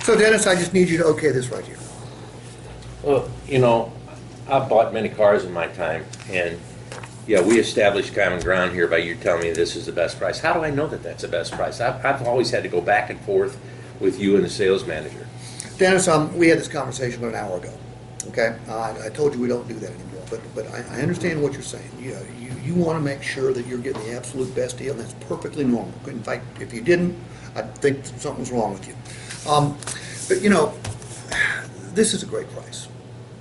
So Dennis, I just need you to okay this right here. Well, you know, I've bought many cars in my time, and yeah, we established common ground here by you telling me this is the best price. How do I know that that's the best price? I've always had to go back and forth with you and the sales manager. Dennis, we had this conversation about an hour ago. Okay, I told you we don't do that anymore, but I understand what you're saying. You want to make sure that you're getting the absolute best deal, and that's perfectly normal. In fact, if you didn't, I'd think something's wrong with you. But you know, this is a great price.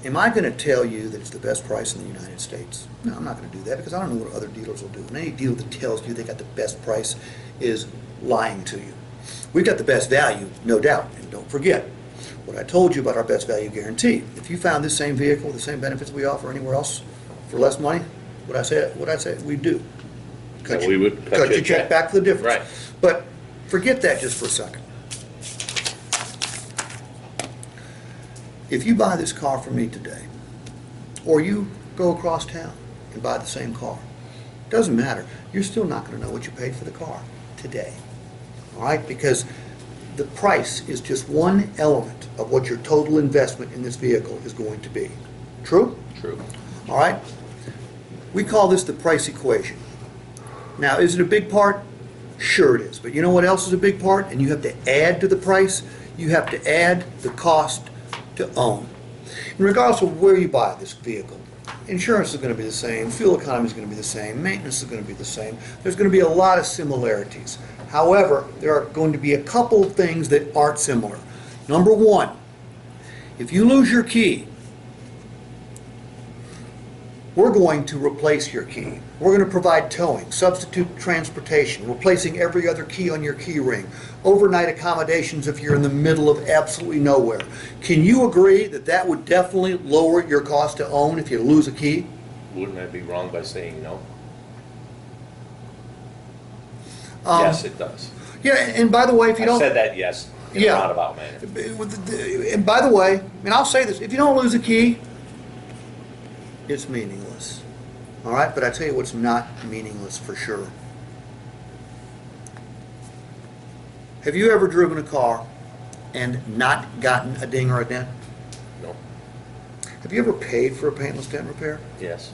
Am I going to tell you that it's the best price in the United States? No, I'm not going to do that because I don't know what other dealers will do. And any dealer that tells you they got the best price is lying to you. We've got the best value, no doubt, and don't forget what I told you about our best value guarantee. If you found this same vehicle with the same benefits we offer anywhere else for less money, what I say we'd do. We would cut your check back for the difference. Right. But forget that just for a second. If you buy this car from me today, or you go across town and buy the same car, doesn't matter. You're still not going to know what you paid for the car today. All right? Because the price is just one element of what your total investment in this vehicle is going to be. True? True. All right? We call this the price equation. Now, is it a big part? Sure it is. But you know what else is a big part? And you have to add to the price? You have to add the cost to own. And regardless of where you buy this vehicle, insurance is going to be the same, fuel economy is going to be the same, maintenance is going to be the same. There's going to be a lot of similarities. However, there are going to be a couple of things that aren't similar. Number one, if you lose your key, we're going to replace your key. We're going to provide towing, substitute transportation, replacing every other key on your key ring, overnight accommodations if you're in the middle of absolutely nowhere. Can you agree that that would definitely lower your cost to own if you lose a key? Wouldn't I be wrong by saying no? Yes, it does. Yeah, and by the way, if you don't... I said that, yes, in a roundabout manner. And by the way, and I'll say this, if you don't lose a key, it's meaningless. All right, but I tell you what's not meaningless for sure. Have you ever driven a car and not gotten a ding or a dent? No. Have you ever paid for a paintless dent repair? Yes.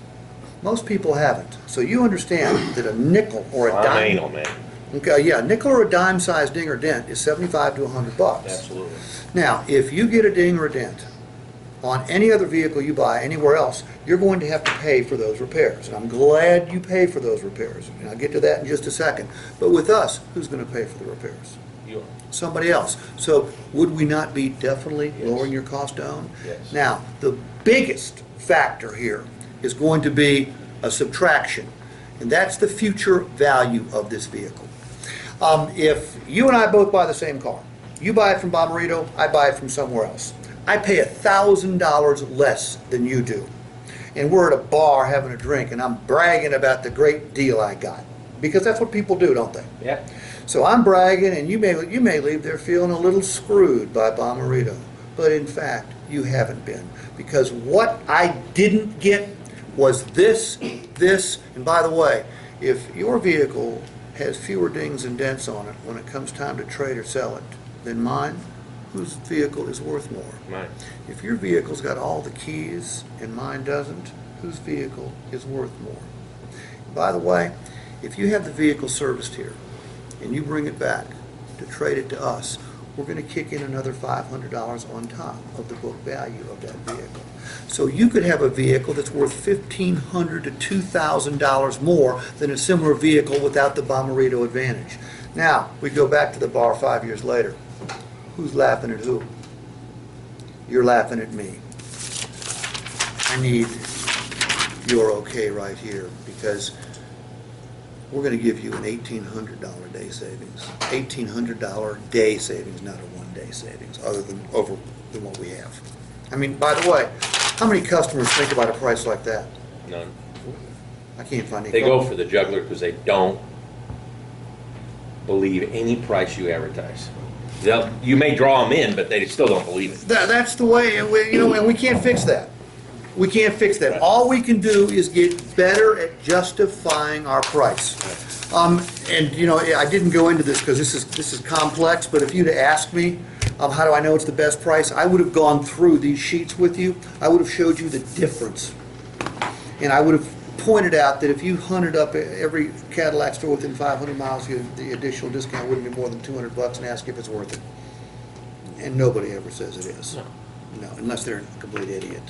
Most people haven't. So you understand that a nickel or a I'm dime... anal, man. Okay, yeah, a nickel or a dime-sized ding or dent is $75 to $100. Absolutely. Now, if you get a ding or a dent on any other vehicle you buy anywhere else, you're going to have to pay for those repairs. And I'm glad you pay for those repairs. And I'll get to that in just a second. But with us, who's going to pay for the repairs? You are. Somebody else. So would we not be definitely Yes. lowering your cost to own? Yes. Now, the biggest factor here is going to be a subtraction. And that's the future value of this vehicle. If you and I both buy the same car, you buy it from Bommarito, I buy it from somewhere else, I pay $1,000 less than you do. And we're at a bar having a drink and I'm bragging about the great deal I got. Because that's what people do, don't they? Yeah. So I'm bragging and you may leave there feeling a little screwed by Bommarito. But in fact, you haven't been. Because what I didn't get was this, and by the way, if your vehicle has fewer dings and dents on it when it comes time to trade or sell it than mine, whose vehicle is worth more? Mine. If your vehicle's got all the keys and mine doesn't, whose vehicle is worth more? By the way, if you have the vehicle serviced here and you bring it back to trade it to us, we're going to kick in another $500 on top of the book value of that vehicle. So you could have a vehicle that's worth $1,500 to $2,000 more than a similar vehicle without the Bommarito advantage. Now, we go back to the bar 5 years later. Who's laughing at who? You're laughing at me. I need your okay right here because we're going to give you an $1,800 day savings. $1,800 day savings, not a one-day savings, over than what we have. I mean, by the way, how many customers think about a price like that? None. I can't find any. They go for the juggler because they don't believe any price you advertise. You may draw them in, but they still don't believe it. That's the way, and we can't fix that. We can't fix that. Right. All we can do is get better at justifying our price. And I didn't go into this because this is complex. But if you'd asked me How do I know it's the best price? I would have gone through these sheets with you. I would have showed you the difference. And I would have pointed out that if you hunted up every Cadillac store within 500 miles, the additional discount wouldn't be more than $200 and ask if it's worth it. And nobody ever says it is. No. No, unless they're a complete idiot.